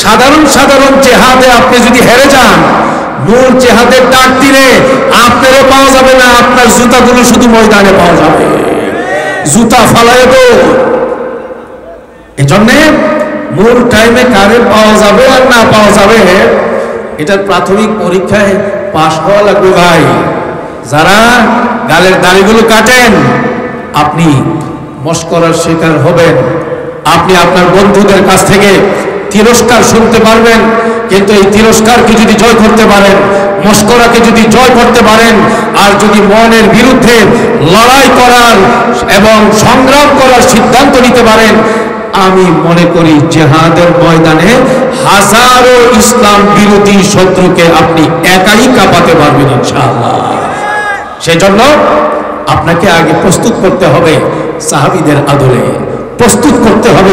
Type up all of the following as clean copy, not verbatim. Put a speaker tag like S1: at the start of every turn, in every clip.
S1: সাধারণ সাধারণ জেহাদে আপনি যদি হেরে যান, মূল জেহাদের ডাক দিলে আপনারও পাওয়া যাবে না, আপনার জুতাগুলো শুধু ময়দানে পাওয়া যাবে, জুতা ফালায় তো। এজন্য মূল টাইমে কারে পাওয়া যাবে আর না পাওয়া যাবে, এটার প্রাথমিক পরীক্ষায় পাশ হওয়া লাগবে ভাই। যারা গালের দাড়িগুলো কাটেন, আপনি মশকরার শিকার হবেন। আপনি আপনার বন্ধুদের কাছ থেকে তিরস্কার শুনতে পারবেন, কিন্তু এই তিরস্কারকে যদি জয় করতে পারেন, মশকরাকে যদি জয় করতে পারেন, আর যদি মনের বিরুদ্ধে লড়াই করার এবং সংগ্রাম করার সিদ্ধান্ত নিতে পারেন, আমি মনে করি জেহাদের ময়দানে হাজারো ইসলাম বিরোধী শত্রুকে আপনি একাই কাঁপাতে পারবেন ইনশাআল্লাহ। সেজন্য আপনাকে আগে প্রস্তুত করতে হবে সাহাবীদের আদলে, প্রস্তুত করতে হবে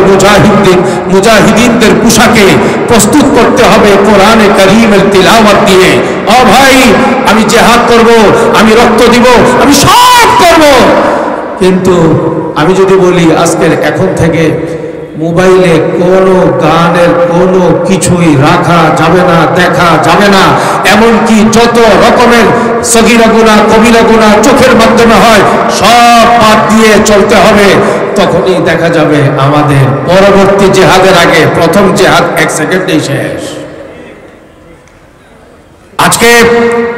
S1: মুজাহিদিনদের পোশাকে, প্রস্তুত করতে হবে কোরআনে কারীমের তিলাওয়াত দিয়ে। ও ভাই, আমি জিহাদ করব, আমি রক্ত দিব, আমি সব করব, কিন্তু আমি যদি বলি আজকের এখন থেকে মোবাইলে কোনো গানের কোনো কিছুই রাখা যাবে না, দেখা যাবে না, এমনকি যত রকমের সগীরা গুনাহ কবিরা গুনাহ চোখের মাধ্যমে হয় সব বাদ দিয়ে চলতে হবে, তখনই দেখা যাবে আমাদের পরবর্তী জেহাদের আগে প্রথম জেহাদ 1 সেকেন্ডেই শেষ। আজকে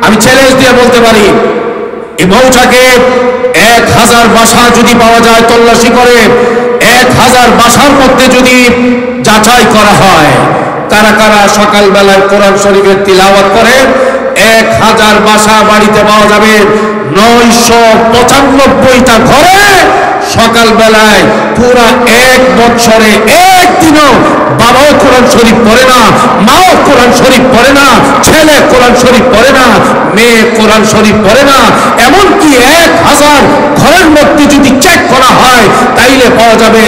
S1: আমি চ্যালেঞ্জ দিয়ে বলতে পারি, এই মৌটাকে 1000 বাসা যদি পাওয়া যায় তল্লাশি করে, 1000 বাসার মধ্যে যদি যাচাই করা হয় কারা কারা সকালবেলায় কোরআন শরীফের তিলাওয়াত করে, 1000 বাসা বাড়িতে পাওয়া যাবে। 995টা ঘরে সকালবেলায় পুরা 1 বছরে একদিনও বাবাও কোরআন শরীফ পড়ে না, মাও কোরআন শরীফ পড়ে না, ছেলে কোরআন শরীফ পড়ে না, মেয়ে কোরআন শরীফ পড়ে না। এমনকি 1000 ঘরের মধ্যে যদি চেক করা হয় তাইলে পাওয়া যাবে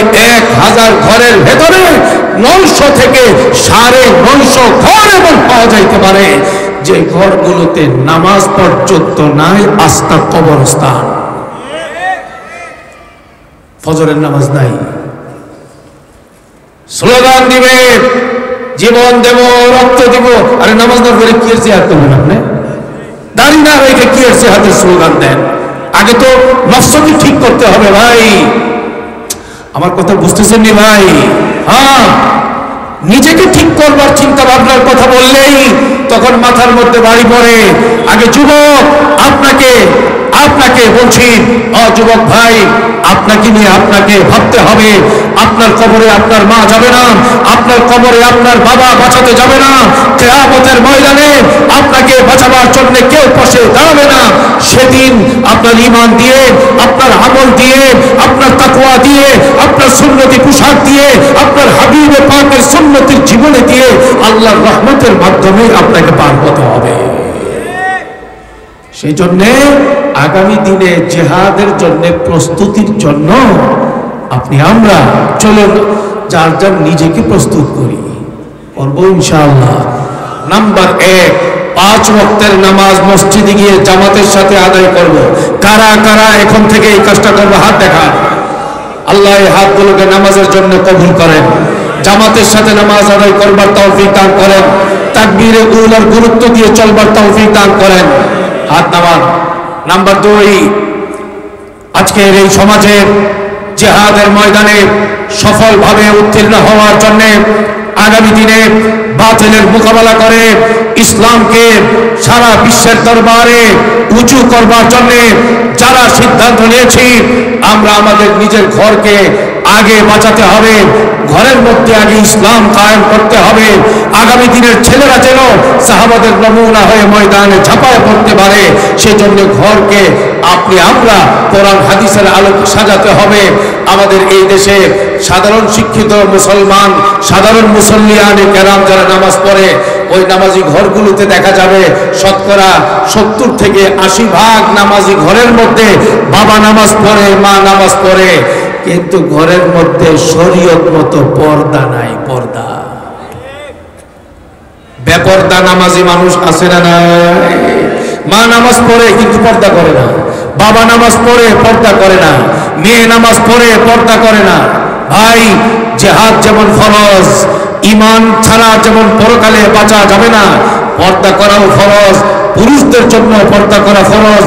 S1: 1000 ঘরের ভেতরে 900 থেকে 950 ঘর এমন পাওয়া যাইতে পারে যে ঘরগুলোতে নামাজ পর্যন্ত নাই, আস্তা কবরস্থান, ফজরের নামাজ নাই। স্লোগান দিবে জীবন দেব, রক্ত দিব, আরে নামাজ না পড়ে কি জিহাদ করবেন আপনি? দাঁড়ি না রেখে কি জিহাদের স্লোগান দেন? আগে তো নফসকে ঠিক করতে হবে ভাই। আমার কথা বুঝতেছেন নি ভাই? হ্যাঁ, নিজেকে ঠিক করবার চিন্তা ভাবনার কথা বললেই তখন মাথার মধ্যে বাড়ি পড়ে। আগে যুবক, আপনাকে বলছি, যুবক ভাই, আপনাকে নিয়ে আপনাকে ভাবতে হবে। আপনার কবরে আপনার মা যাবে না, আপনার কবরে আপনার বাবা বাঁচাতে যাবে না, কিয়ামতের ময়দানে আপনাকে বাঁচাবার জন্য কেউ পাশে দাঁড়াবে না। সেদিন আপনার ঈমান দিয়ে, আপনার আমল দিয়ে, আপনার তাকওয়া দিয়ে, আপনার সুন্নতি পোশাক দিয়ে, আপনার হাবিবে পাকের সুন্নতির জীবনে দিয়ে আল্লাহর রহমতের মাধ্যমে আপনাকে পার হতে হবে। সেই জন্য আগামী দিনে জিহাদের জন্য প্রস্তুতির জন্য আমরা চলুন যার যার নিজেকে প্রস্তুত করি, করবো ইনশাআল্লাহ। নাম্বার 1, 5 ওয়াক্তের নামাজ মসজিদে গিয়ে জামাতের সাথে আদায় করব। কারা কারা এখন থেকে এই কাজটা করবো? হাত দেখান। আল্লাহ এই হাতগুলোকে নামাজের জন্য কবুল করেন, জামাতের সাথে নামাজ আদায় করবার তৌফিক দান করেন, তাকবীরে উলার গুরুত্ব দিয়ে চলবার তৌফিক দান করেন। হাত নামান। নাম্বার 2, আজকের এই সমাজের জিহাদের ময়দানে সফলভাবে উত্তীর্ণ হওয়ার জন্য আগামী দিনে বাতিলের মোকাবেলা করে ইসলামকে সারা বিশ্বের দরবারে উঁচু করবার জন্য যারা সিদ্ধান্ত নিয়েছি, আমরা আমাদের নিজের ঘরকে আগে বাঁচাতে হবে, ঘরের মধ্যে আগে ইসলাম কায়েম করতে হবে। আগামী দিনের ছেলেরা যেন সাহাবাদের নমুনা হয়ে ময়দানে ঝাঁপায় পড়তে পারে, সেজন্য ঘরকে আমরা কোরআন হাদিসের আলোকে সাজাতে হবে। আমাদের এই দেশে সাধারণ শিক্ষিত মুসলমান, সাধারণ মুসল্লিয়ানে কেরাম যারা নামাজ পড়ে, ওই নামাজি ঘরগুলোতে দেখা যাবে শতকরা 70 থেকে 80 ভাগ নামাজি ঘরের মধ্যে বাবা নামাজ পড়ে, মা নামাজ পড়ে, কিন্তু ঘরের মধ্যে শরীয়ত মতো পর্দা নাই। পর্দা, বেপর্দা নামাজি মানুষ আছে না নাই? মা নামাজ পড়ে কিন্তু পর্দা করে না, বাবা নামাজ পড়ে পর্দা করে না, মেয়ে নামাজ পড়ে পর্দা করে না। ভাই, জিহাদ যেমন ফরজ, ঈমান ছাড়া যেমন পরকালে বাঁচা যাবে না, পর্দা করাও ফরজ। পুরুষদের জন্য পর্দা করা ফরজ,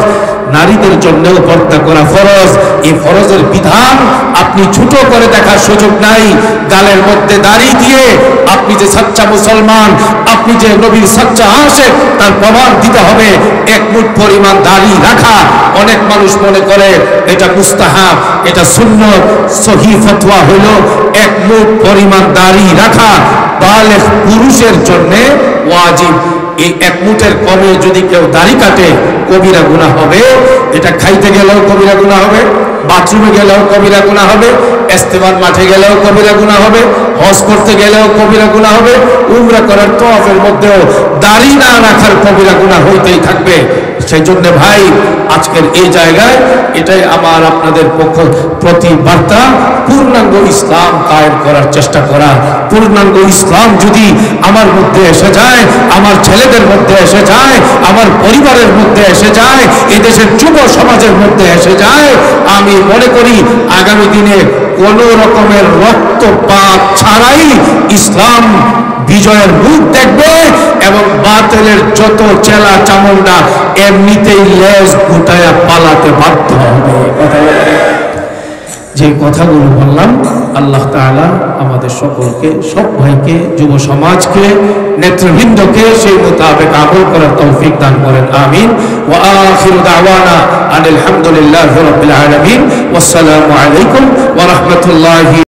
S1: নারীদের জন্যও পর্দা করা ফরজ। এই ফরজের বিধান আপনি ছোট করে দেখার সুযোগ নাই। গালের মধ্যে দাড়ি দিয়ে আপনি যে সাচ্চা মুসলমান, আপনি যে নবীর সাচ্চা আশিক, তার প্রমাণ দিতে হবে। এক মুঠ পরিমাণ দাড়ি রাখা, অনেক মানুষ মনে করে এটা মুস্তাহাব, এটা সুন্নত। সহিহ ফতোয়া হলো এক মুঠ পরিমাণ দাড়ি রাখা বালেগ পুরুষের জন্য ওয়াজিব। এই এক মুঠের কমে যদি কেউ দাড়ি কাটে কবিরা গুনাহ হবে। এটা খাইতে গেলেও কবিরা গুনাহ হবে, বাথরুমে গেলেও কবিরা গুনাহ হবে, ইস্তেমার মাঠে গেলেও কবিরা গুনাহ হবে, হজ করতে গেলেও কবিরা গুনাহ হবে, উমরা করার তওয়াফের মধ্যেও দাড়ি না রাখার কবিরা গুনাহ হইতেই থাকবে। সেই জন্য ভাই, আজকের এই জায়গায় এটাই আমার আপনাদের প্রতি বার্তা, পূর্ণাঙ্গ ইসলাম কায়েম করার চেষ্টা করা। পূর্ণাঙ্গ ইসলাম যদি আমার মধ্যে এসে যায়, আমার ছেলেদের মধ্যে এসে যায়, আমার পরিবারের মধ্যে এসে যায়, এই দেশের যুব সমাজের মধ্যে এসে যায়, আমি মনে করি আগামী দিনে কোনো রকমের রক্তপাত ছাড়াই ইসলাম বিজয়ের মুখ দেখবে এবং বাতিলের যত চেলা চামুন্ডা এমনিতেই লেজ গুটায়া পালাতে বাধ্য হবে। যে কথাগুলো বললাম, আল্লাহ তাআলা আমাদের সকলকে, সব ভাইকে, যুব সমাজকে, নেতৃবৃন্দকে সেই মোতাবেক আমল করার তৌফিক দান করেন। আমিন। ওয়া আখিরু দাওয়ানা আনিল হামদুলিল্লাহি রাব্বিল আলামিন। ওয়াসসালামু আলাইকুম ওয়া রাহমাতুল্লাহি।